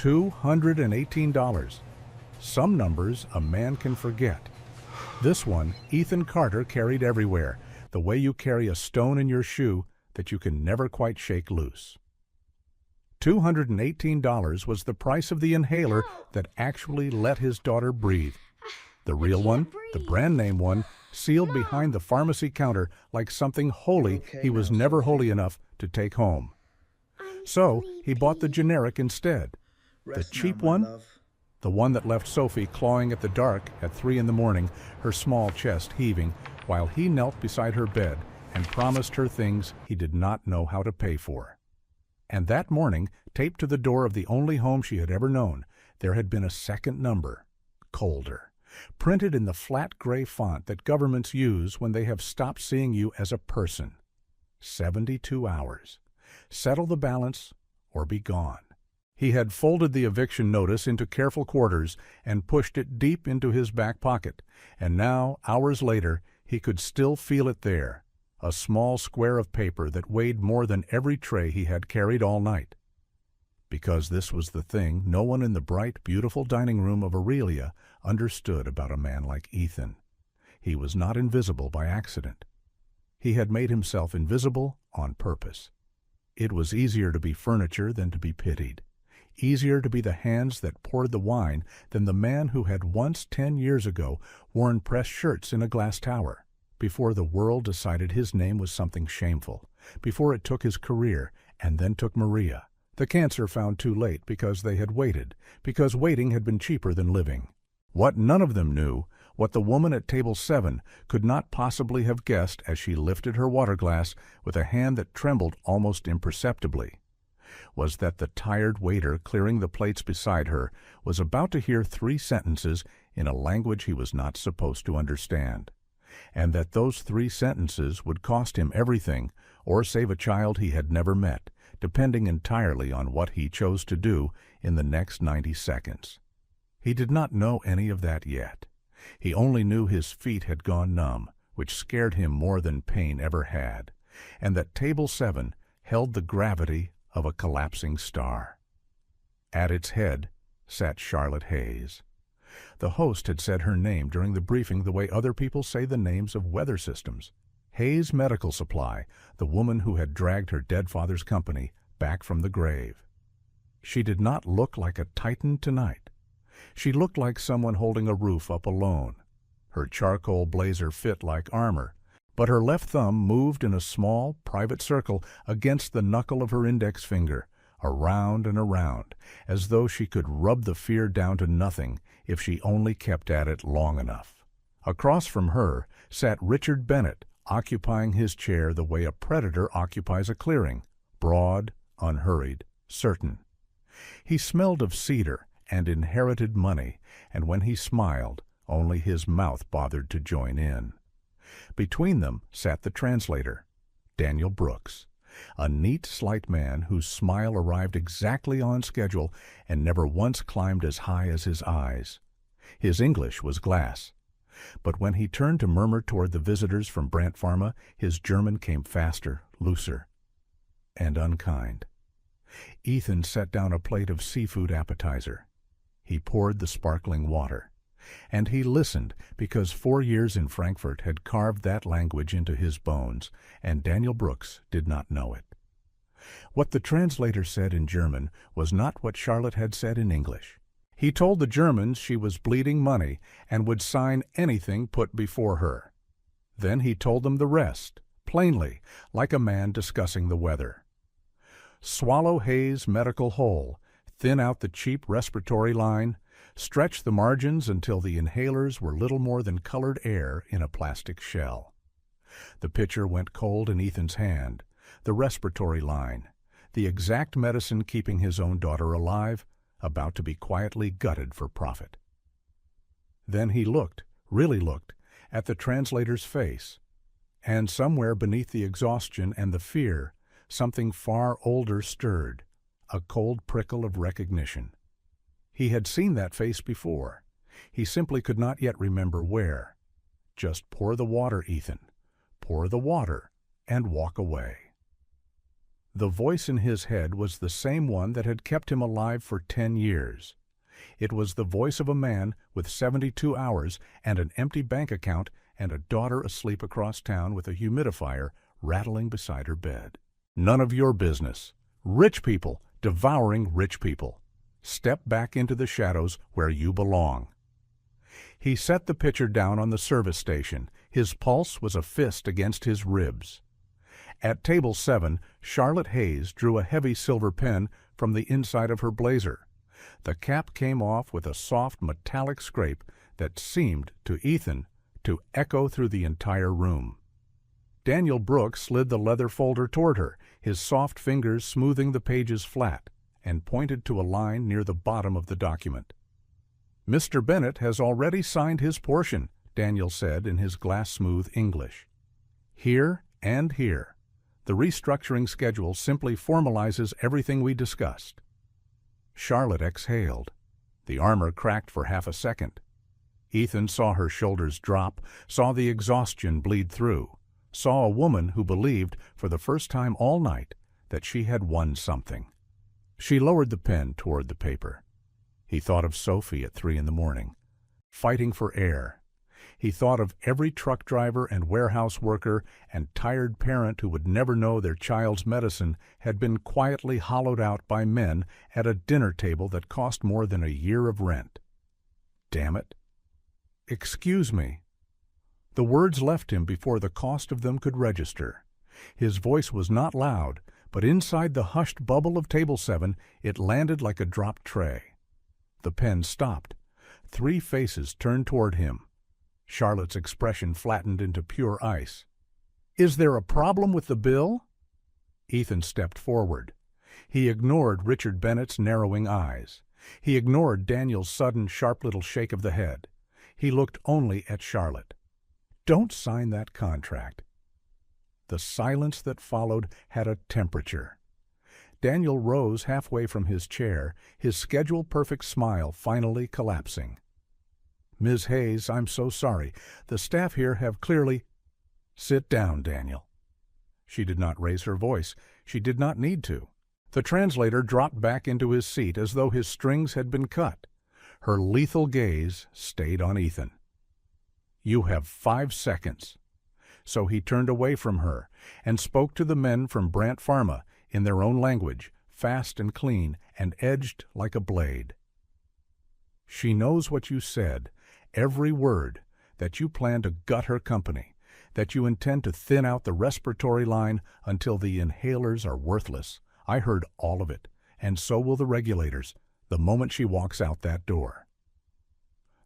$218. Some numbers a man can forget. This one, Ethan Carter carried everywhere, the way you carry a stone in your shoe that you can never quite shake loose. $218 was the price of the inhaler that actually let his daughter breathe. The real one, the brand name one, sealed behind the pharmacy counter like something holy he was never holy enough to take home. So he bought the generic instead. The cheap one, the one that left Sophie clawing at the dark at 3 in the morning, her small chest heaving, while he knelt beside her bed and promised her things he did not know how to pay for. And that morning, taped to the door of the only home she had ever known, there had been a second number, colder, printed in the flat gray font that governments use when they have stopped seeing you as a person. 72 hours. Settle the balance or be gone. He had folded the eviction notice into careful quarters and pushed it deep into his back pocket, and now, hours later, he could still feel it there, a small square of paper that weighed more than every tray he had carried all night. Because this was the thing no one in the bright, beautiful dining room of Aurelia understood about a man like Ethan. He was not invisible by accident. He had made himself invisible on purpose. It was easier to be furniture than to be pitied. Easier to be the hands that poured the wine than the man who had once 10 years ago worn pressed shirts in a glass tower, before the world decided his name was something shameful, before it took his career and then took Maria, the cancer found too late because they had waited, because waiting had been cheaper than living. What none of them knew, what the woman at table 7 could not possibly have guessed as she lifted her water glass with a hand that trembled almost imperceptibly, was that the tired waiter clearing the plates beside her was about to hear 3 sentences in a language he was not supposed to understand, and that those 3 sentences would cost him everything or save a child he had never met, depending entirely on what he chose to do in the next 90 seconds. He did not know any of that yet. He only knew his feet had gone numb, which scared him more than pain ever had, and that table 7 held the gravity of a collapsing star. At its head sat Charlotte Hayes. The host had said her name during the briefing the way other people say the names of weather systems. Hayes Medical Supply, the woman who had dragged her dead father's company back from the grave. She did not look like a titan tonight. She looked like someone holding a roof up alone. Her charcoal blazer fit like armor, but her left thumb moved in a small, private circle against the knuckle of her index finger, around and around, as though she could rub the fear down to nothing if she only kept at it long enough. Across from her sat Richard Bennett, occupying his chair the way a predator occupies a clearing, broad, unhurried, certain. He smelled of cedar and inherited money, and when he smiled, only his mouth bothered to join in. Between them sat the translator, Daniel Brooks, a neat, slight man whose smile arrived exactly on schedule and never once climbed as high as his eyes. His English was glass, but when he turned to murmur toward the visitors from Brant Pharma, his German came faster, looser, and unkind. Ethan set down a plate of seafood appetizer. He poured the sparkling water, and he listened because 4 years in Frankfurt had carved that language into his bones, and Daniel Brooks did not know it. What the translator said in German was not what Charlotte had said in English. He told the Germans she was bleeding money and would sign anything put before her. Then he told them the rest, plainly, like a man discussing the weather. Swallow Hayes Medical whole, thin out the cheap respiratory line, stretch the margins until the inhalers were little more than colored air in a plastic shell. The pitcher went cold in Ethan's hand, the respiratory line, the exact medicine keeping his own daughter alive, about to be quietly gutted for profit. Then he looked, really looked, at the translator's face, and somewhere beneath the exhaustion and the fear, something far older stirred, a cold prickle of recognition. He had seen that face before. He simply could not yet remember where. Just pour the water, Ethan. Pour the water, and walk away. The voice in his head was the same one that had kept him alive for 10 years. It was the voice of a man with 72 hours and an empty bank account and a daughter asleep across town with a humidifier rattling beside her bed. None of your business. Rich people devouring rich people. Step back into the shadows where you belong. He set the pitcher down on the service station. His pulse was a fist against his ribs. At table 7, Charlotte Hayes drew a heavy silver pen from the inside of her blazer. The cap came off with a soft metallic scrape that seemed, to Ethan, to echo through the entire room. Daniel Brooks slid the leather folder toward her, his soft fingers smoothing the pages flat, and pointed to a line near the bottom of the document. "Mr. Bennett has already signed his portion," Daniel said in his glass-smooth English. "Here and here. The restructuring schedule simply formalizes everything we discussed." Charlotte exhaled. The armor cracked for half a second. Ethan saw her shoulders drop, saw the exhaustion bleed through, saw a woman who believed, for the first time all night, that she had won something. She lowered the pen toward the paper. He thought of Sophie at 3 a.m, fighting for air. He thought of every truck driver and warehouse worker and tired parent who would never know their child's medicine had been quietly hollowed out by men at a dinner table that cost more than a year of rent. Damn it. "Excuse me." The words left him before the cost of them could register. His voice was not loud, but inside the hushed bubble of table 7, it landed like a dropped tray. The pen stopped. 3 faces turned toward him. Charlotte's expression flattened into pure ice. "Is there a problem with the bill?" Ethan stepped forward. He ignored Richard Bennett's narrowing eyes. He ignored Daniel's sudden, sharp little shake of the head. He looked only at Charlotte. "Don't sign that contract." The silence that followed had a temperature. Daniel rose halfway from his chair, his schedule-perfect smile finally collapsing. "Ms. Hayes, I'm so sorry. The staff here have clearly—" "Sit down, Daniel." She did not raise her voice. She did not need to. The translator dropped back into his seat as though his strings had been cut. Her lethal gaze stayed on Ethan. "You have 5 seconds." So he turned away from her and spoke to the men from Brant Pharma in their own language, fast and clean and edged like a blade. "She knows what you said, every word, that you plan to gut her company, that you intend to thin out the respiratory line until the inhalers are worthless. I heard all of it, and so will the regulators, the moment she walks out that door."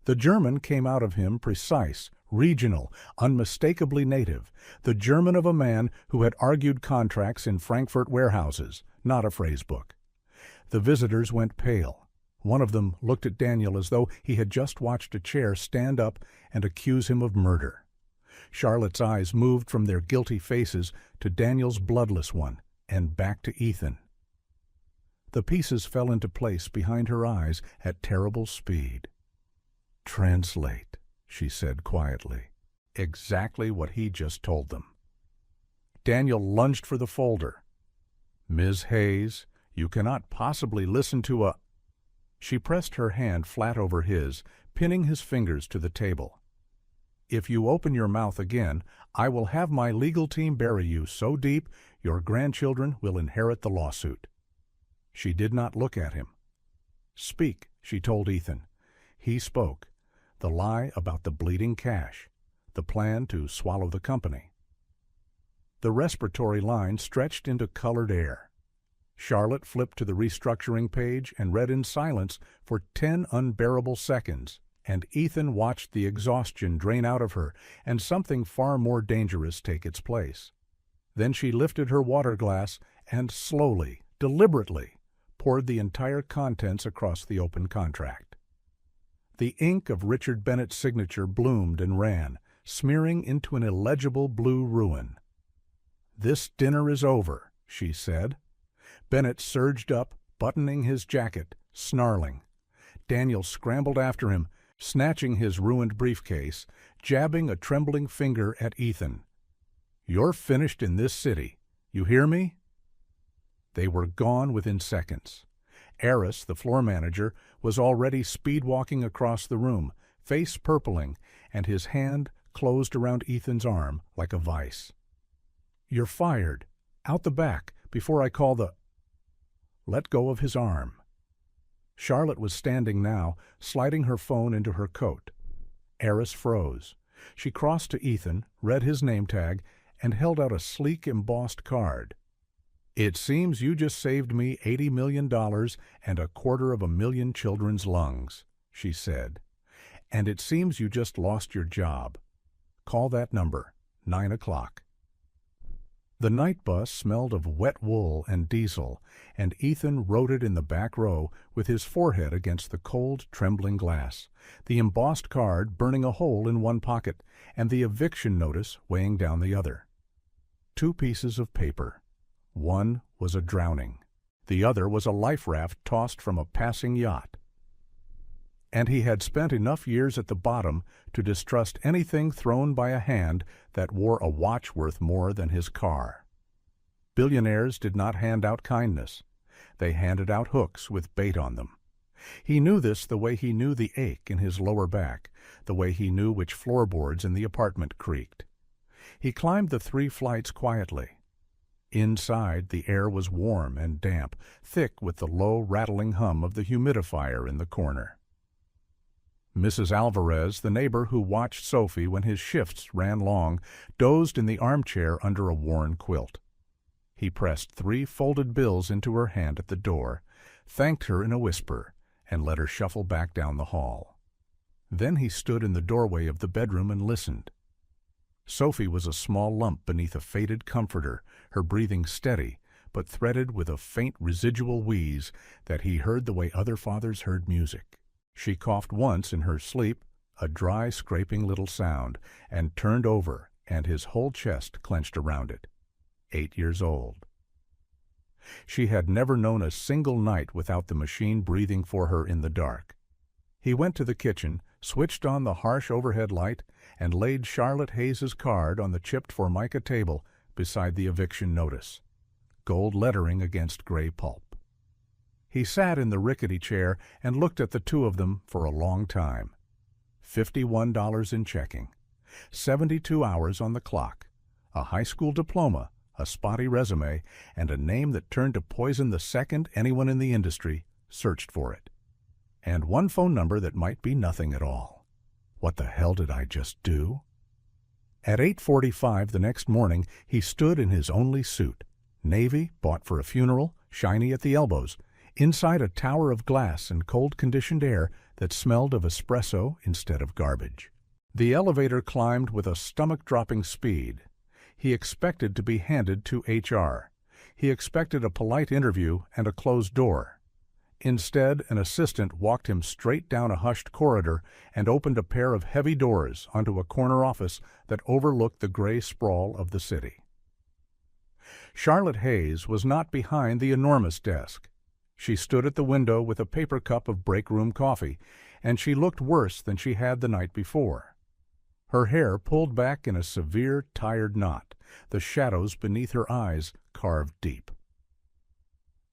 The German came out of him precise, regional, unmistakably native, the German of a man who had argued contracts in Frankfurt warehouses, not a phrase book. The visitors went pale. One of them looked at Daniel as though he had just watched a chair stand up and accuse him of murder. Charlotte's eyes moved from their guilty faces to Daniel's bloodless one, and back to Ethan. The pieces fell into place behind her eyes at terrible speed. "Translate," she said quietly. Exactly what he just told them. Daniel lunged for the folder. "Ms. Hayes, you cannot possibly listen to a—" She pressed her hand flat over his, pinning his fingers to the table. "If you open your mouth again, I will have my legal team bury you so deep your grandchildren will inherit the lawsuit." She did not look at him. "Speak," she told Ethan. He spoke. The lie about the bleeding cash. The plan to swallow the company. The respiratory line stretched into colored air. Charlotte flipped to the restructuring page and read in silence for 10 unbearable seconds, and Ethan watched the exhaustion drain out of her and something far more dangerous take its place. Then she lifted her water glass and slowly, deliberately, poured the entire contents across the open contract. The ink of Richard Bennett's signature bloomed and ran, smearing into an illegible blue ruin. "This dinner is over," she said. Bennett surged up, buttoning his jacket, snarling. Daniel scrambled after him, snatching his ruined briefcase, jabbing a trembling finger at Ethan. "You're finished in this city. You hear me?" They were gone within seconds. Eris, the floor manager, was already speed-walking across the room, face purpling, and his hand closed around Ethan's arm like a vice. "You're fired. Out the back, before I call the—" Let go of his arm. Charlotte was standing now, sliding her phone into her coat. Eris froze. She crossed to Ethan, read his name tag, and held out a sleek embossed card. "It seems you just saved me $80 million and 250,000 children's lungs," she said. "And it seems you just lost your job. Call that number, 9 o'clock. The night bus smelled of wet wool and diesel, and Ethan rode it in the back row with his forehead against the cold, trembling glass, the embossed card burning a hole in one pocket, and the eviction notice weighing down the other. 2 pieces of paper. One was a drowning. The other was a life raft tossed from a passing yacht. And he had spent enough years at the bottom to distrust anything thrown by a hand that wore a watch worth more than his car. Billionaires did not hand out kindness. They handed out hooks with bait on them. He knew this the way he knew the ache in his lower back, the way he knew which floorboards in the apartment creaked. He climbed the 3 flights quietly. Inside, the air was warm and damp, thick with the low, rattling hum of the humidifier in the corner. Mrs. Alvarez, the neighbor who watched Sophie when his shifts ran long, dozed in the armchair under a worn quilt. He pressed 3 folded bills into her hand at the door, thanked her in a whisper, and let her shuffle back down the hall. Then he stood in the doorway of the bedroom and listened. Sophie was a small lump beneath a faded comforter, her breathing steady, but threaded with a faint residual wheeze that he heard the way other fathers heard music. She coughed once in her sleep, a dry, scraping little sound, and turned over, and his whole chest clenched around it. 8 years old. She had never known a single night without the machine breathing for her in the dark. He went to the kitchen, switched on the harsh overhead light, and laid Charlotte Hayes's card on the chipped Formica table beside the eviction notice. Gold lettering against gray pulp. He sat in the rickety chair and looked at the 2 of them for a long time. $51 in checking. 72 hours on the clock. A high school diploma, a spotty resume, and a name that turned to poison the second anyone in the industry searched for it. And 1 phone number that might be nothing at all. What the hell did I just do? At 8:45 the next morning, he stood in his only suit. Navy, bought for a funeral, shiny at the elbows, inside a tower of glass and cold-conditioned air that smelled of espresso instead of garbage. The elevator climbed with a stomach-dropping speed. He expected to be handed to HR. He expected a polite interview and a closed door. Instead, an assistant walked him straight down a hushed corridor and opened a pair of heavy doors onto a corner office that overlooked the gray sprawl of the city. Charlotte Hayes was not behind the enormous desk. She stood at the window with a paper cup of break-room coffee, and she looked worse than she had the night before. Her hair pulled back in a severe, tired knot, the shadows beneath her eyes carved deep.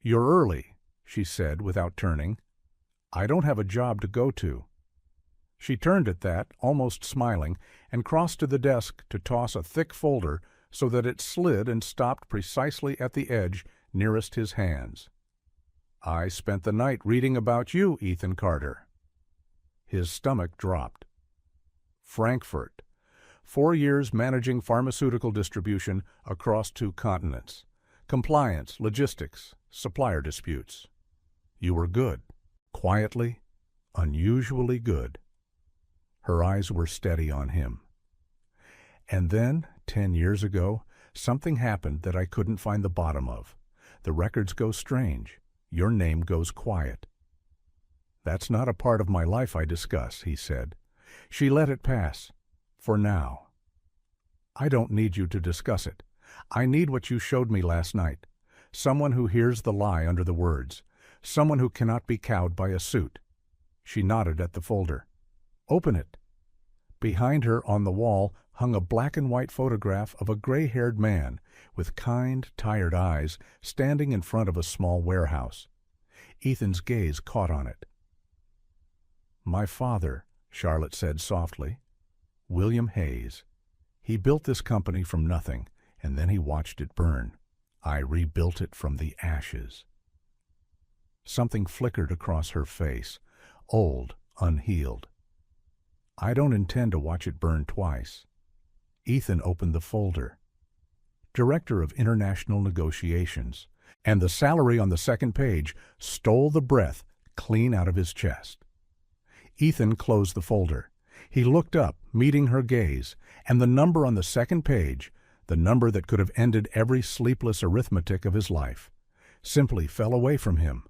"You're early," she said without turning. "I don't have a job to go to." She turned at that, almost smiling, and crossed to the desk to toss a thick folder so that it slid and stopped precisely at the edge nearest his hands. "I spent the night reading about you, Ethan Carter." His stomach dropped. Frankfurt. 4 years managing pharmaceutical distribution across 2 continents. Compliance, logistics, supplier disputes. You were good. Quietly, unusually good. Her eyes were steady on him. And then, 10 years ago, something happened that I couldn't find the bottom of. The records go strange. Your name goes quiet. "That's not a part of my life I discuss," he said. She let it pass. "For now." "I don't need you to discuss it. I need what you showed me last night. Someone who hears the lie under the words. Someone who cannot be cowed by a suit." She nodded at the folder. "Open it." Behind her on the wall hung a black-and-white photograph of a gray-haired man with kind, tired eyes standing in front of a small warehouse. Ethan's gaze caught on it. "My father," Charlotte said softly. "William Hayes. He built this company from nothing, and then he watched it burn. I rebuilt it from the ashes." Something flickered across her face, old, unhealed. "I don't intend to watch it burn twice." Ethan opened the folder. Director of International Negotiations, and the salary on the second page stole the breath clean out of his chest. Ethan closed the folder. He looked up, meeting her gaze, and the number on the second page, the number that could have ended every sleepless arithmetic of his life, simply fell away from him.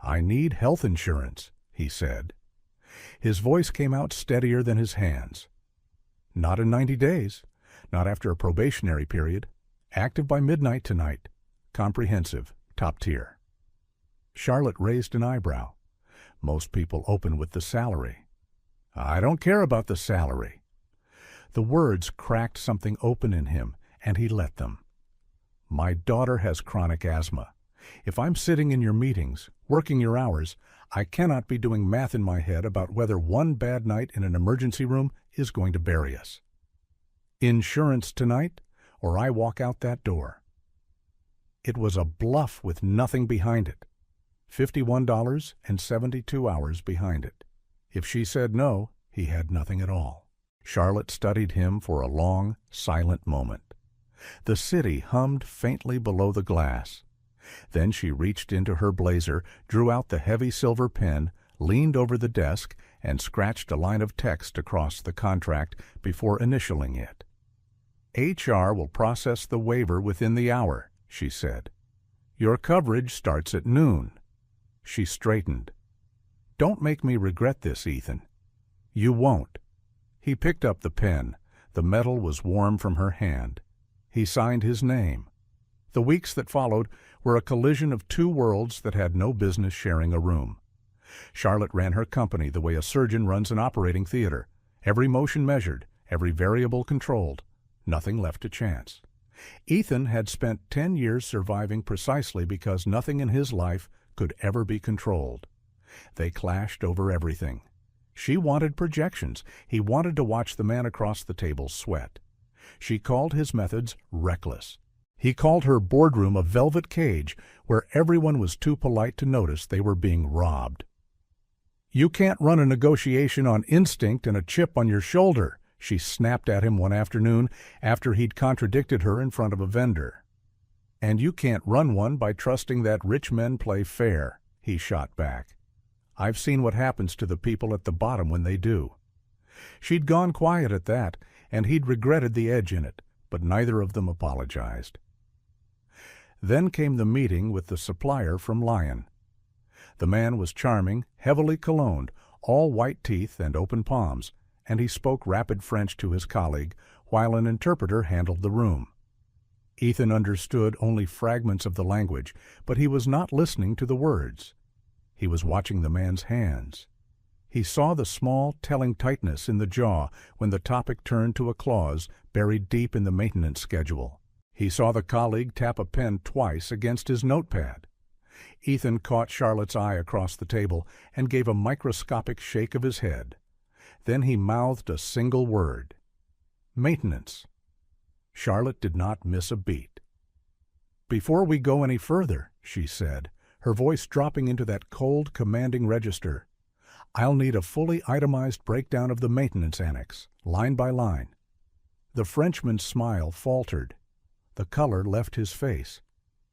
"I need health insurance," he said. His voice came out steadier than his hands. "Not in 90 days. Not after a probationary period. Active by midnight tonight. Comprehensive. Top tier." Charlotte raised an eyebrow. Most people open with the salary. "I don't care about the salary." The words cracked something open in him, and he let them. "My daughter has chronic asthma. If I'm sitting in your meetings, working your hours, I cannot be doing math in my head about whether one bad night in an emergency room is going to bury us. Insurance tonight, or I walk out that door." It was a bluff with nothing behind it. $51 and 72 hours behind it. If she said no, he had nothing at all. Charlotte studied him for a long, silent moment. The city hummed faintly below the glass. Then she reached into her blazer, drew out the heavy silver pen, leaned over the desk, and scratched a line of text across the contract before initialing it. "HR will process the waiver within the hour," she said. "Your coverage starts at noon." She straightened. "Don't make me regret this, Ethan." "You won't." He picked up the pen. The metal was warm from her hand. He signed his name. The weeks that followed were a collision of two worlds that had no business sharing a room. Charlotte ran her company the way a surgeon runs an operating theater, every motion measured, every variable controlled, nothing left to chance. Ethan had spent 10 years surviving precisely because nothing in his life could ever be controlled. They clashed over everything. She wanted projections. He wanted to watch the man across the table sweat. She called his methods reckless. He called her boardroom a velvet cage where everyone was too polite to notice they were being robbed. "You can't run a negotiation on instinct and a chip on your shoulder," she snapped at him one afternoon after he'd contradicted her in front of a vendor. "And you can't run one by trusting that rich men play fair," he shot back. "I've seen what happens to the people at the bottom when they do." She'd gone quiet at that, and he'd regretted the edge in it, but neither of them apologized. Then came the meeting with the supplier from Lyon. The man was charming, heavily cologned, all white teeth and open palms, and he spoke rapid French to his colleague, while an interpreter handled the room. Ethan understood only fragments of the language, but he was not listening to the words. He was watching the man's hands. He saw the small, telling tightness in the jaw when the topic turned to a clause buried deep in the maintenance schedule. He saw the colleague tap a pen twice against his notepad. Ethan caught Charlotte's eye across the table and gave a microscopic shake of his head. Then he mouthed a single word. "Maintenance." Charlotte did not miss a beat. "Before we go any further," she said, her voice dropping into that cold, commanding register, "I'll need a fully itemized breakdown of the maintenance annex, line by line." The Frenchman's smile faltered. The color left his face.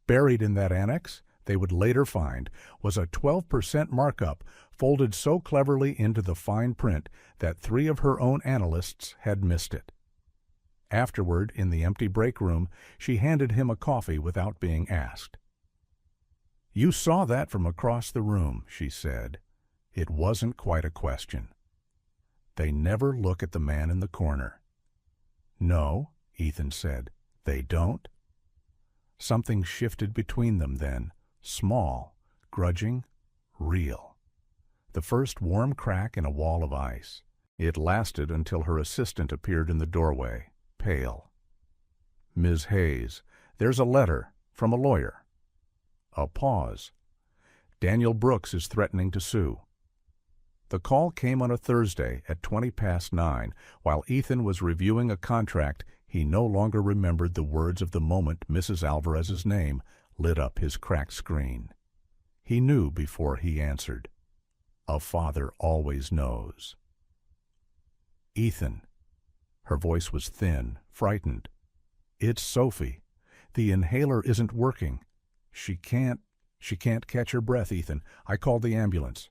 Buried in that annex, they would later find, was a 12% markup folded so cleverly into the fine print that 3 of her own analysts had missed it. Afterward, in the empty break room, she handed him a coffee without being asked. "You saw that from across the room," she said. It wasn't quite a question. "They never look at the man in the corner." "No," Ethan said, "they don't." Something shifted between them then, small, grudging, real. The first warm crack in a wall of ice. It lasted until her assistant appeared in the doorway, pale. "Ms. Hayes, there's a letter from a lawyer." A pause. "Daniel Brooks is threatening to sue." The call came on a Thursday at 9:20. While Ethan was reviewing a contract, he no longer remembered the words of the moment Mrs. Alvarez's name lit up his cracked screen. He knew before he answered. A father always knows. "Ethan." Her voice was thin, frightened. "It's Sophie. The inhaler isn't working. She can't catch her breath, Ethan. I called the ambulance."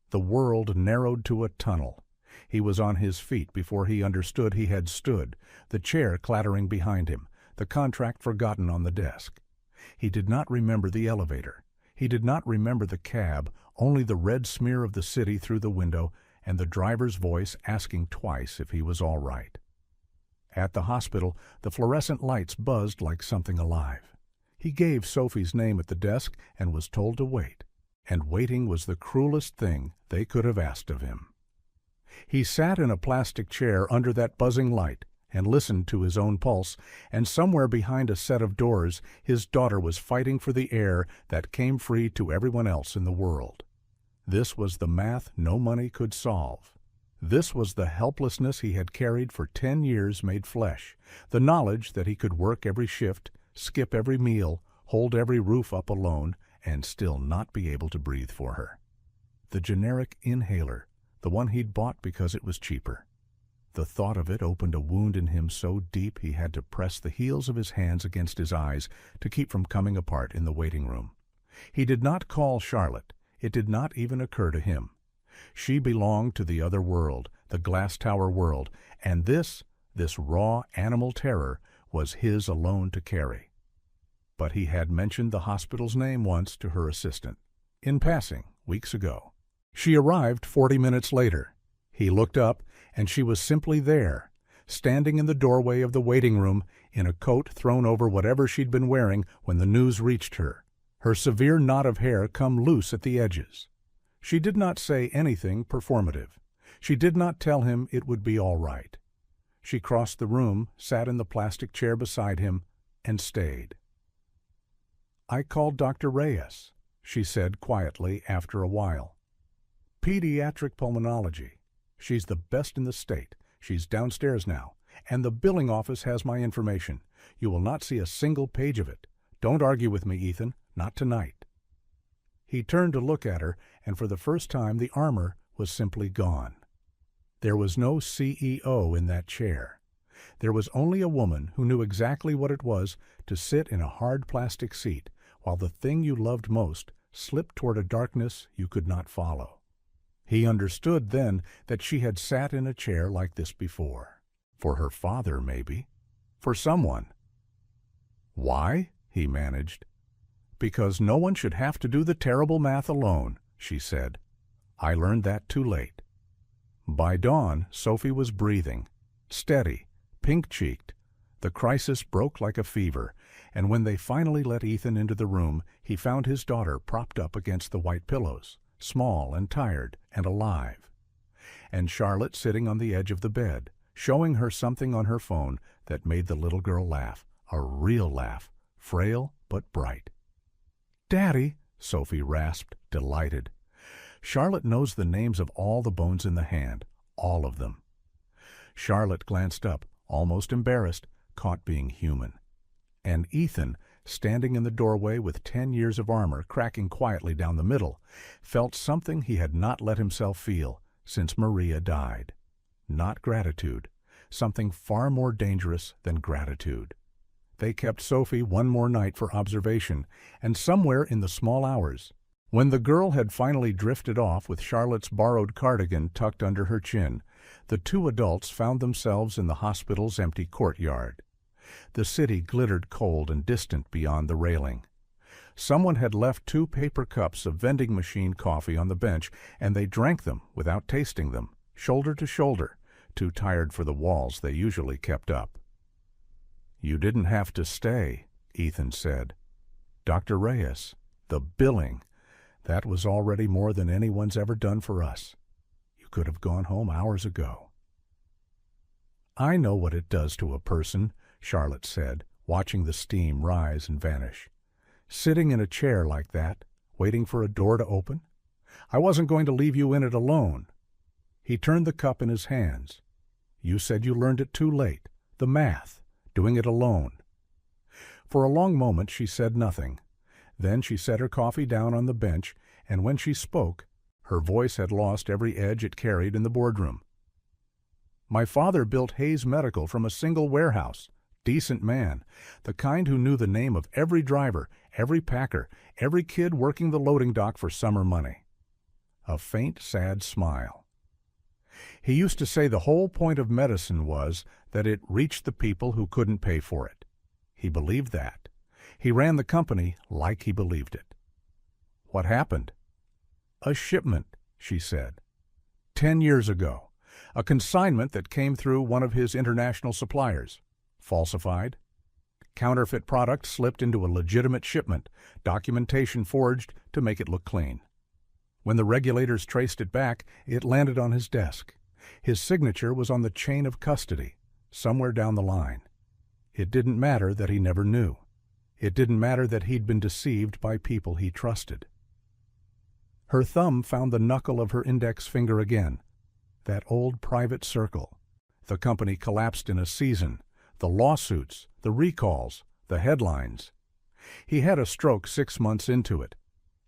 The world narrowed to a tunnel. He was on his feet before he understood he had stood, the chair clattering behind him, the contract forgotten on the desk. He did not remember the elevator. He did not remember the cab, only the red smear of the city through the window and the driver's voice asking twice if he was all right. At the hospital, the fluorescent lights buzzed like something alive. He gave Sophie's name at the desk and was told to wait. And waiting was the cruelest thing they could have asked of him. He sat in a plastic chair under that buzzing light and listened to his own pulse, and somewhere behind a set of doors his daughter was fighting for the air that came free to everyone else in the world. This was the math no money could solve. This was the helplessness he had carried for 10 years made flesh, the knowledge that he could work every shift, skip every meal, hold every roof up alone, and still not be able to breathe for her. The generic inhaler, the one he'd bought because it was cheaper. The thought of it opened a wound in him so deep he had to press the heels of his hands against his eyes to keep from coming apart in the waiting room. He did not call Charlotte. It did not even occur to him. She belonged to the other world, the glass tower world, and this raw animal terror was his alone to carry. But he had mentioned the hospital's name once to her assistant, in passing, weeks ago. She arrived 40 minutes later. He looked up, and she was simply there, standing in the doorway of the waiting room in a coat thrown over whatever she'd been wearing when the news reached her, her severe knot of hair come loose at the edges. She did not say anything performative. She did not tell him it would be all right. She crossed the room, sat in the plastic chair beside him, and stayed. "I called Dr. Reyes," she said quietly after a while. "Pediatric pulmonology. She's the best in the state. She's downstairs now, and the billing office has my information. You will not see a single page of it. Don't argue with me, Ethan. Not tonight." He turned to look at her, and for the first time the armor was simply gone. There was no CEO in that chair. There was only a woman who knew exactly what it was to sit in a hard plastic seat, while the thing you loved most slipped toward a darkness you could not follow. He understood then that she had sat in a chair like this before. For her father, maybe. For someone. "Why?" he managed. "Because no one should have to do the terrible math alone," she said. "I learned that too late." By dawn, Sophie was breathing, steady, pink-cheeked. The crisis broke like a fever, and when they finally let Ethan into the room, he found his daughter propped up against the white pillows, small and tired and alive, and Charlotte sitting on the edge of the bed, showing her something on her phone that made the little girl laugh, a real laugh, frail but bright. "Daddy," Sophie rasped, delighted. "Charlotte knows the names of all the bones in the hand, all of them." Charlotte glanced up, almost embarrassed, caught being human. And Ethan, standing in the doorway with 10 years of armor cracking quietly down the middle, felt something he had not let himself feel since Maria died. Not gratitude, something far more dangerous than gratitude. They kept Sophie one more night for observation, and somewhere in the small hours, when the girl had finally drifted off with Charlotte's borrowed cardigan tucked under her chin, the two adults found themselves in the hospital's empty courtyard. The city glittered cold and distant beyond the railing. Someone had left 2 paper cups of vending machine coffee on the bench, and they drank them without tasting them, shoulder to shoulder, too tired for the walls they usually kept up. "You didn't have to stay," Ethan said. "Dr. Reyes, the billing, that was already more than anyone's ever done for us. You You could have gone home hours ago." "I know what it does to a person," Charlotte said, watching the steam rise and vanish. "Sitting in a chair like that, waiting for a door to open. I wasn't going to leave you in it alone." He turned the cup in his hands. "You said you learned it too late. The math. Doing it alone." For a long moment she said nothing. Then she set her coffee down on the bench, and when she spoke, her voice had lost every edge it carried in the boardroom. "My father built Hayes Medical from a single warehouse. Decent man, the kind who knew the name of every driver, every packer, every kid working the loading dock for summer money." A faint, sad smile. "He used to say the whole point of medicine was that it reached the people who couldn't pay for it. He believed that. He ran the company like he believed it." "What happened?" "A shipment," she said. 10 years ago. A consignment that came through one of his international suppliers. Falsified. Counterfeit product slipped into a legitimate shipment, documentation forged to make it look clean. When the regulators traced it back, it landed on his desk. His signature was on the chain of custody, somewhere down the line. It didn't matter that he never knew. It didn't matter that he'd been deceived by people he trusted. Her thumb found the knuckle of her index finger again. That old private circle. The company collapsed in a season. The lawsuits, the recalls, the headlines. He had a stroke 6 months into it.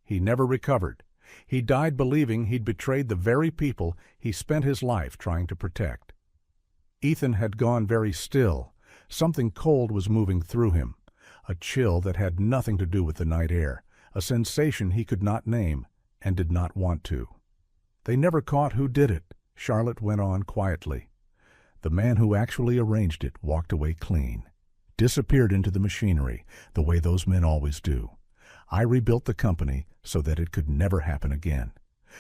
He never recovered. He died believing he'd betrayed the very people he spent his life trying to protect. Ethan had gone very still. Something cold was moving through him. A chill that had nothing to do with the night air. A sensation he could not name and did not want to. "They never caught who did it," Charlotte went on quietly. "The man who actually arranged it walked away clean. Disappeared into the machinery, the way those men always do. I rebuilt the company so that it could never happen again.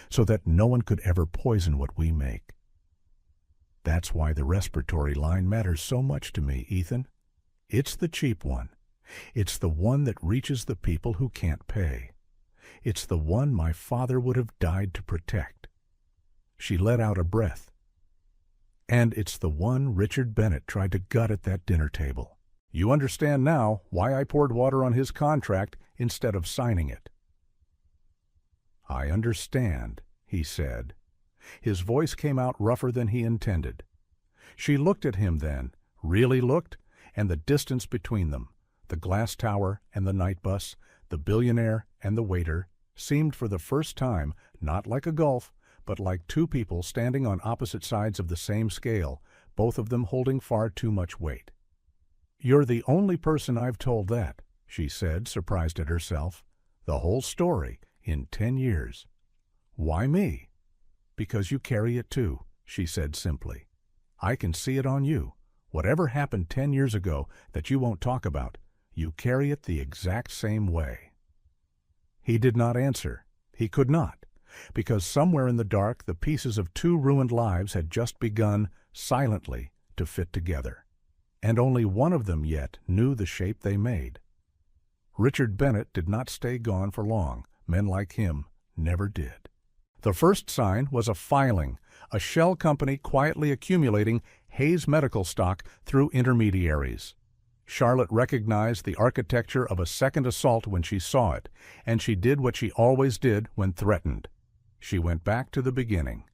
So that no one could ever poison what we make. That's why the respiratory line matters so much to me, Ethan. It's the cheap one. It's the one that reaches the people who can't pay. It's the one my father would have died to protect." She let out a breath. "And it's the one Richard Bennett tried to gut at that dinner table. You understand now why I poured water on his contract instead of signing it." "I understand," he said. His voice came out rougher than he intended. She looked at him then, really looked, and the distance between them, the glass tower and the night bus, the billionaire and the waiter, seemed for the first time not like a gulf, but like two people standing on opposite sides of the same scale, both of them holding far too much weight. "You're the only person I've told that," she said, surprised at herself. "The whole story, in 10 years. Why me?" "Because you carry it too," she said simply. "I can see it on you. Whatever happened 10 years ago that you won't talk about, you carry it the exact same way." He did not answer. He could not, because somewhere in the dark the pieces of two ruined lives had just begun, silently, to fit together. And only one of them yet knew the shape they made. Richard Bennett did not stay gone for long. Men like him never did. The first sign was a filing, a shell company quietly accumulating Hayes Medical stock through intermediaries. Charlotte recognized the architecture of a second assault when she saw it, and she did what she always did when threatened. She went back to the beginning.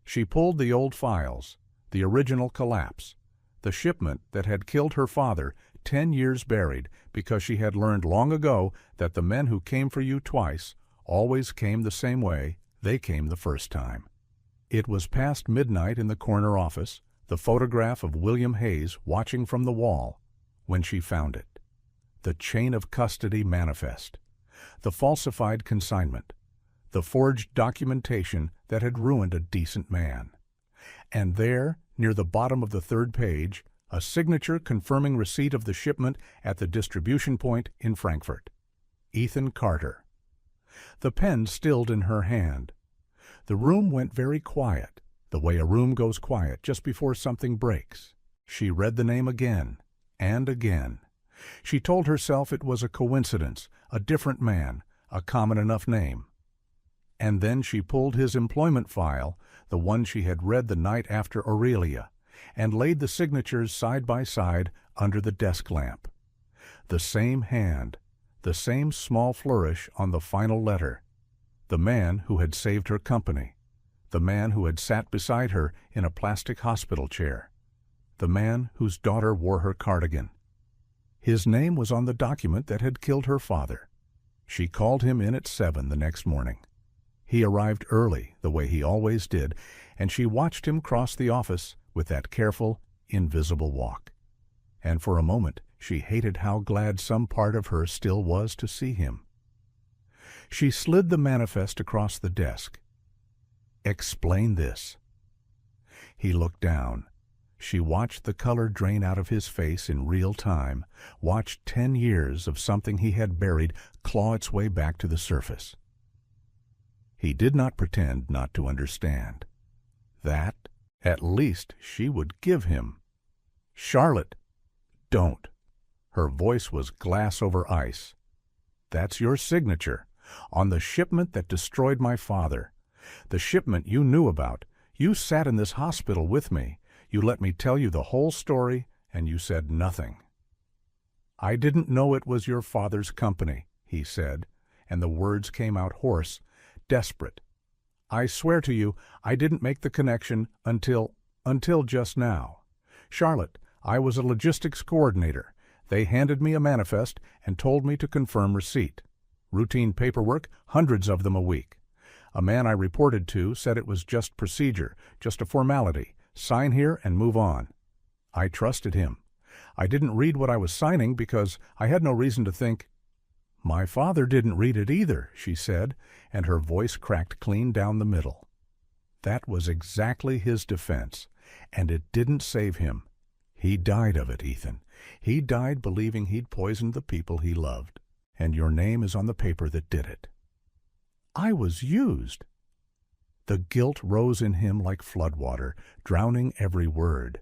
She pulled the old files, the original collapse, the shipment that had killed her father, 10 years buried, because she had learned long ago that the men who came for you twice always came the same way they came the first time. It was past midnight in the corner office, the photograph of William Hayes watching from the wall, when she found it. The chain of custody manifest, the falsified consignment, the forged documentation that had ruined a decent man. And there, near the bottom of the 3rd page, a signature confirming receipt of the shipment at the distribution point in Frankfurt. Ethan Carter. The pen stilled in her hand. The room went very quiet, the way a room goes quiet just before something breaks. She read the name again and again. She told herself it was a coincidence, a different man, a common enough name. And then she pulled his employment file, the one she had read the night after Aurelia, and laid the signatures side by side under the desk lamp. The same hand, the same small flourish on the final letter. The man who had saved her company. The man who had sat beside her in a plastic hospital chair. The man whose daughter wore her cardigan. His name was on the document that had killed her father. She called him in at 7 the next morning. He arrived early, the way he always did, and she watched him cross the office with that careful, invisible walk. And for a moment she hated how glad some part of her still was to see him. She slid the manifest across the desk. "Explain this." He looked down. She watched the color drain out of his face in real time, watched 10 years of something he had buried claw its way back to the surface. He did not pretend not to understand. That, at least, she would give him. "Charlotte, don't." Her voice was glass over ice. "That's your signature, on the shipment that destroyed my father. The shipment you knew about. You sat in this hospital with me. You let me tell you the whole story, and you said nothing." "I didn't know it was your father's company," he said, and the words came out hoarse, desperate. "I swear to you, I didn't make the connection until just now. Charlotte, I was a logistics coordinator. They handed me a manifest and told me to confirm receipt. Routine paperwork, hundreds of them a week. A man I reported to said it was just procedure, just a formality. Sign here and move on. I trusted him. I didn't read what I was signing because I had no reason to think—" "My father didn't read it either," she said, and her voice cracked clean down the middle. That was exactly his defense, and it didn't save him. He died of it, Ethan. He died believing he'd poisoned the people he loved, and your name is on the paper that did it. I was used. The guilt rose in him like floodwater, drowning every word.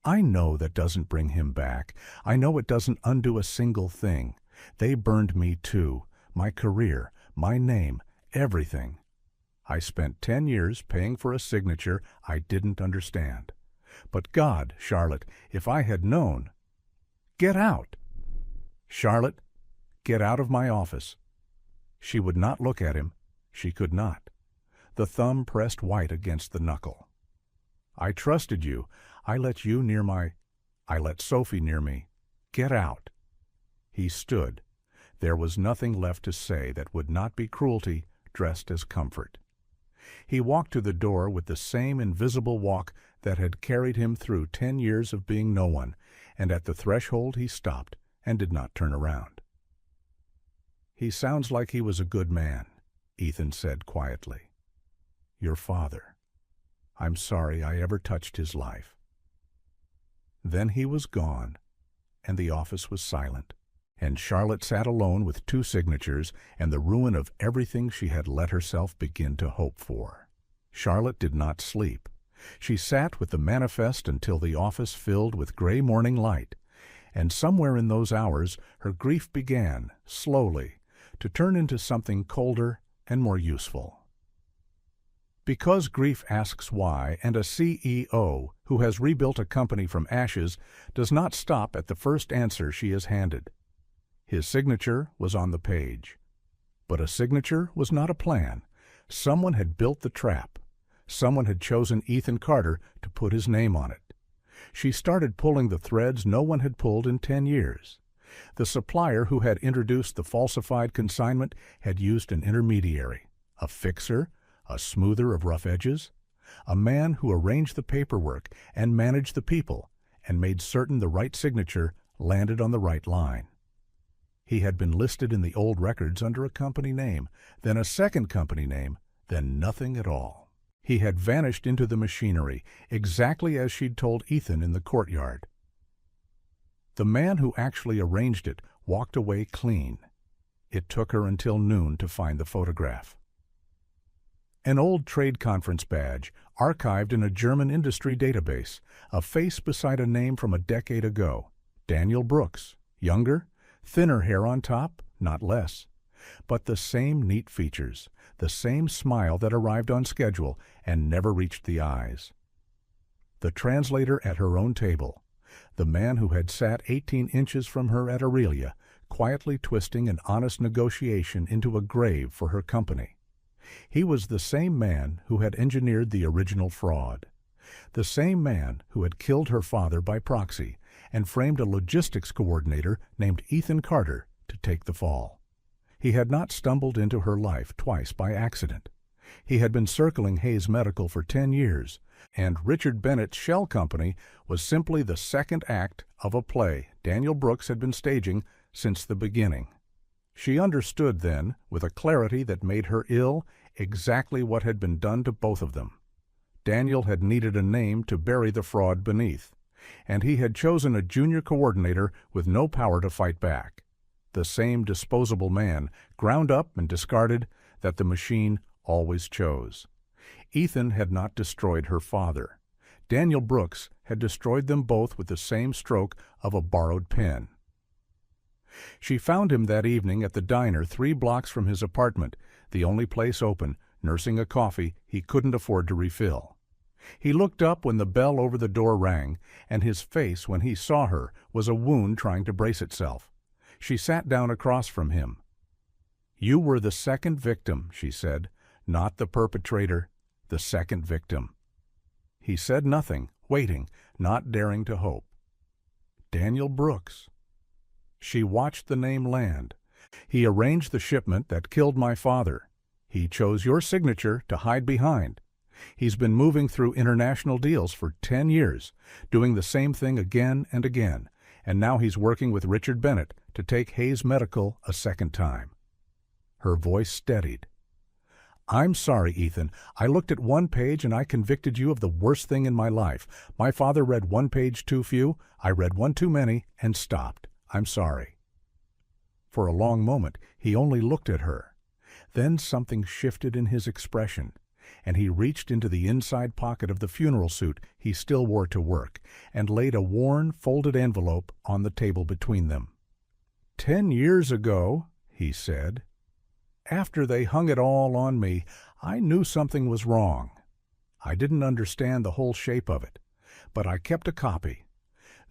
I know that doesn't bring him back. I know it doesn't undo a single thing. They burned me too, my career, my name, everything. I spent 10 years paying for a signature I didn't understand. But God, Charlotte, if I had known— Get out! Charlotte, get out of my office. She would not look at him. She could not. The thumb pressed white against the knuckle. I trusted you. I let Sophie near me. Get out. He stood. There was nothing left to say that would not be cruelty dressed as comfort. He walked to the door with the same invisible walk that had carried him through 10 years of being no one, and at the threshold he stopped and did not turn around. He sounds like he was a good man, Ethan said quietly. Your father. I'm sorry I ever touched his life. Then he was gone, and the office was silent, and Charlotte sat alone with 2 signatures and the ruin of everything she had let herself begin to hope for. Charlotte did not sleep. She sat with the manifest until the office filled with gray morning light, and somewhere in those hours her grief began, slowly, to turn into something colder and more useful. Because grief asks why, and a CEO who has rebuilt a company from ashes does not stop at the first answer she is handed. His signature was on the page. But a signature was not a plan. Someone had built the trap. Someone had chosen Ethan Carter to put his name on it. She started pulling the threads no one had pulled in 10 years. The supplier who had introduced the falsified consignment had used an intermediary, a fixer, a smoother of rough edges, a man who arranged the paperwork and managed the people and made certain the right signature landed on the right line. He had been listed in the old records under a company name, then a second company name, then nothing at all. He had vanished into the machinery, exactly as she'd told Ethan in the courtyard. The man who actually arranged it walked away clean. It took her until noon to find the photograph. An old trade conference badge, archived in a German industry database, a face beside a name from a decade ago. Daniel Brooks, younger, thinner hair on top, not less. But the same neat features, the same smile that arrived on schedule and never reached the eyes. The translator at her own table, the man who had sat 18 inches from her at Aurelia, quietly twisting an honest negotiation into a grave for her company. He was the same man who had engineered the original fraud, the same man who had killed her father by proxy and framed a logistics coordinator named Ethan Carter to take the fall. He had not stumbled into her life twice by accident. He had been circling Hayes Medical for 10 years, and Richard Bennett's shell company was simply the second act of a play Daniel Brooks had been staging since the beginning. She understood then, with a clarity that made her ill, exactly what had been done to both of them. Daniel had needed a name to bury the fraud beneath, and he had chosen a junior coordinator with no power to fight back. The same disposable man, ground up and discarded, that the machine always chose. Ethan had not destroyed her father. Daniel Brooks had destroyed them both with the same stroke of a borrowed pen. She found him that evening at the diner 3 blocks from his apartment, the only place open, nursing a coffee he couldn't afford to refill. He looked up when the bell over the door rang, and his face when he saw her was a wound trying to brace itself. She sat down across from him. "You were the second victim," she said, "not the perpetrator, the second victim." He said nothing, waiting, not daring to hope. Daniel Brooks. She watched the name land. "He arranged the shipment that killed my father. He chose your signature to hide behind. He's been moving through international deals for 10 years, doing the same thing again and again, and now he's working with Richard Bennett to take Hayes Medical a second time." Her voice steadied. "I'm sorry, Ethan. I looked at one page and I convicted you of the worst thing in my life. My father read one page too few, I read one too many, and stopped. I'm sorry." For a long moment he only looked at her. Then something shifted in his expression, and he reached into the inside pocket of the funeral suit he still wore to work and laid a worn, folded envelope on the table between them. "10 years ago," he said, "after they hung it all on me, I knew something was wrong. I didn't understand the whole shape of it, but I kept a copy.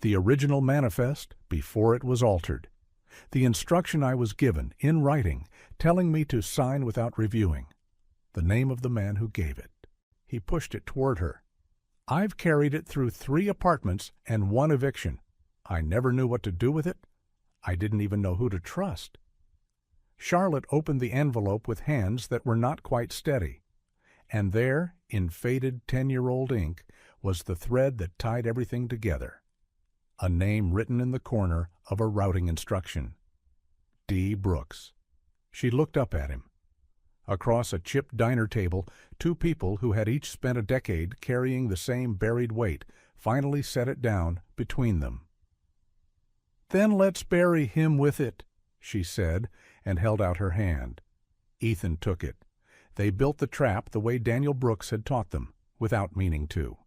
The original manifest before it was altered. The instruction I was given, in writing, telling me to sign without reviewing. The name of the man who gave it." He pushed it toward her. "I've carried it through 3 apartments and 1 eviction. I never knew what to do with it. I didn't even know who to trust." Charlotte opened the envelope with hands that were not quite steady, and there, in faded 10-year-old ink, was the thread that tied everything together. A name written in the corner of a routing instruction. D. Brooks. She looked up at him. Across a chipped diner table, 2 people who had each spent a decade carrying the same buried weight finally set it down between them. "Then let's bury him with it," she said, and held out her hand. Ethan took it. They built the trap the way Daniel Brooks had taught them, without meaning to.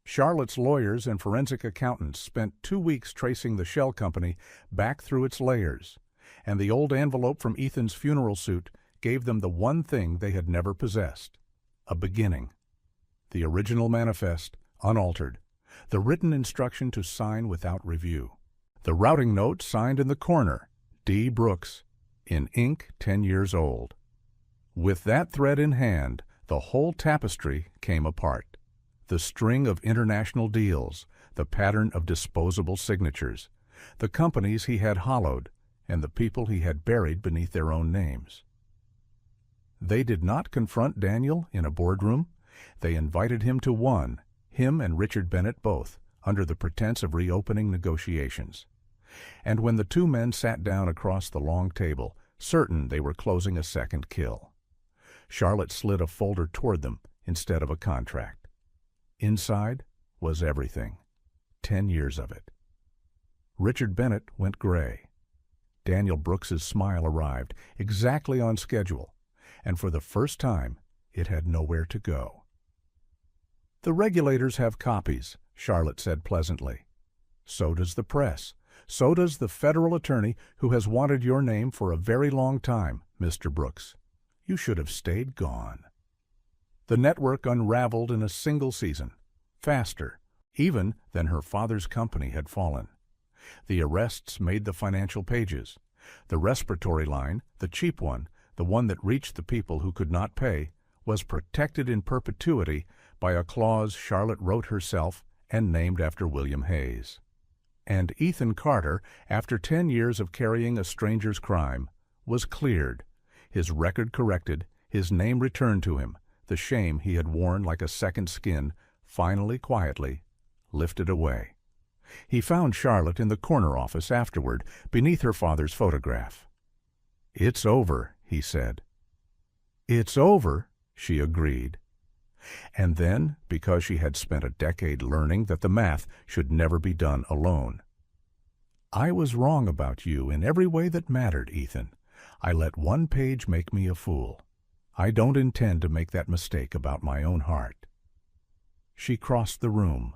Charlotte's lawyers and forensic accountants spent 2 weeks tracing the shell company back through its layers, and the old envelope from Ethan's funeral suit gave them the one thing they had never possessed: a beginning. The original manifest, unaltered, the written instruction to sign without review, the routing note signed in the corner, D. Brooks, in ink 10 years old. With that thread in hand, the whole tapestry came apart. The string of international deals, the pattern of disposable signatures, the companies he had hollowed, and the people he had buried beneath their own names. They did not confront Daniel in a boardroom. They invited him to one, him and Richard Bennett both, under the pretense of reopening negotiations. And when the 2 men sat down across the long table, certain they were closing a second kill, Charlotte slid a folder toward them instead of a contract. Inside was everything, 10 years of it. Richard Bennett went gray. Daniel Brooks's smile arrived, exactly on schedule, and for the first time it had nowhere to go. "The regulators have copies," Charlotte said pleasantly. "So does the press. So does the federal attorney who has wanted your name for a very long time, Mr. Brooks. You should have stayed gone. The network unraveled in a single season, faster, even than her father's company had fallen. The arrests made the financial pages. The respiratory line, the cheap one, the one that reached the people who could not pay, was protected in perpetuity by a clause Charlotte wrote herself and named after William Hayes. And Ethan Carter, after 10 years of carrying a stranger's crime, was cleared, his record corrected, his name returned to him, the shame he had worn like a second skin, finally, quietly, lifted away. He found Charlotte in the corner office afterward, beneath her father's photograph. "It's over," he said. "It's over," she agreed. And then, because she had spent a decade learning that the math should never be done alone. "I was wrong about you in every way that mattered, Ethan. I let one page make me a fool. I don't intend to make that mistake about my own heart." She crossed the room.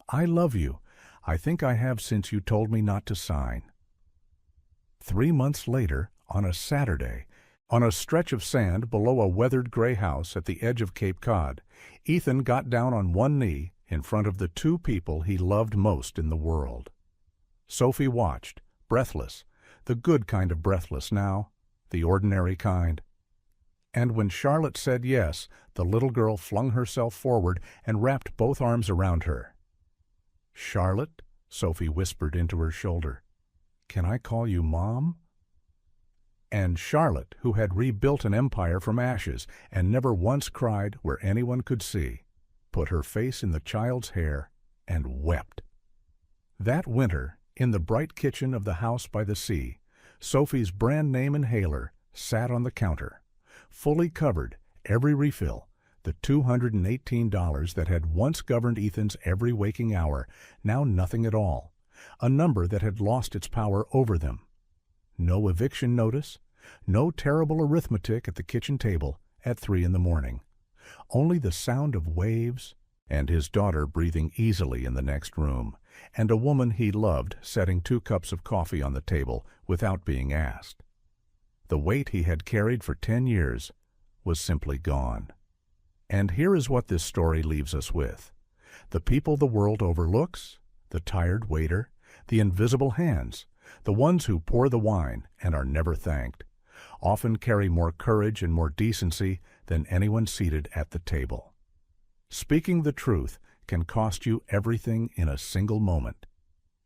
"I love you. I think I have since you told me not to sign." 3 months later, on a Saturday, on a stretch of sand below a weathered gray house at the edge of Cape Cod, Ethan got down on one knee in front of the two people he loved most in the world. Sophie watched, breathless, the good kind of breathless now, the ordinary kind. And when Charlotte said yes, the little girl flung herself forward and wrapped both arms around her. "Charlotte," Sophie whispered into her shoulder, "can I call you Mom?" And Charlotte, who had rebuilt an empire from ashes and never once cried where anyone could see, put her face in the child's hair and wept. That winter, in the bright kitchen of the house by the sea, Sophie's brand name inhaler sat on the counter, fully covered, every refill, the $218 that had once governed Ethan's every waking hour, now nothing at all, a number that had lost its power over them. No eviction notice, no terrible arithmetic at the kitchen table at 3 a.m, only the sound of waves and his daughter breathing easily in the next room, and a woman he loved setting 2 cups of coffee on the table without being asked. The weight he had carried for 10 years was simply gone. And here is what this story leaves us with. The people the world overlooks, the tired waiter, the invisible hands, the ones who pour the wine and are never thanked, often carry more courage and more decency than anyone seated at the table. Speaking the truth can cost you everything in a single moment,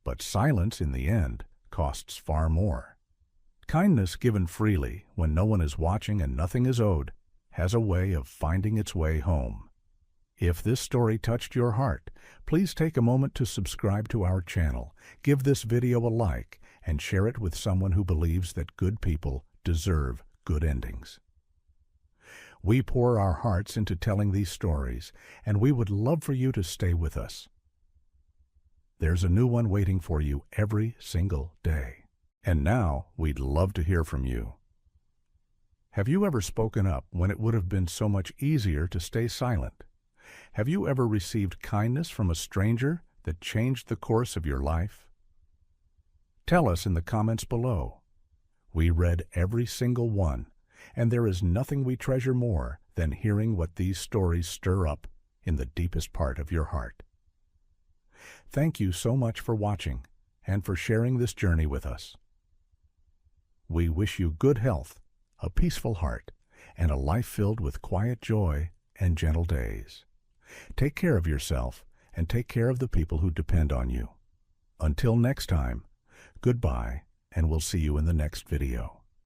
but silence in the end costs far more. Kindness given freely when no one is watching and nothing is owed has a way of finding its way home. If this story touched your heart, please take a moment to subscribe to our channel, give this video a like, and share it with someone who believes that good people deserve good endings. We pour our hearts into telling these stories, and we would love for you to stay with us. There's a new one waiting for you every single day. And now we'd love to hear from you. Have you ever spoken up when it would have been so much easier to stay silent? Have you ever received kindness from a stranger that changed the course of your life? Tell us in the comments below. We read every single one, and there is nothing we treasure more than hearing what these stories stir up in the deepest part of your heart. Thank you so much for watching and for sharing this journey with us. We wish you good health, a peaceful heart, and a life filled with quiet joy and gentle days. Take care of yourself and take care of the people who depend on you. Until next time, goodbye, and we'll see you in the next video.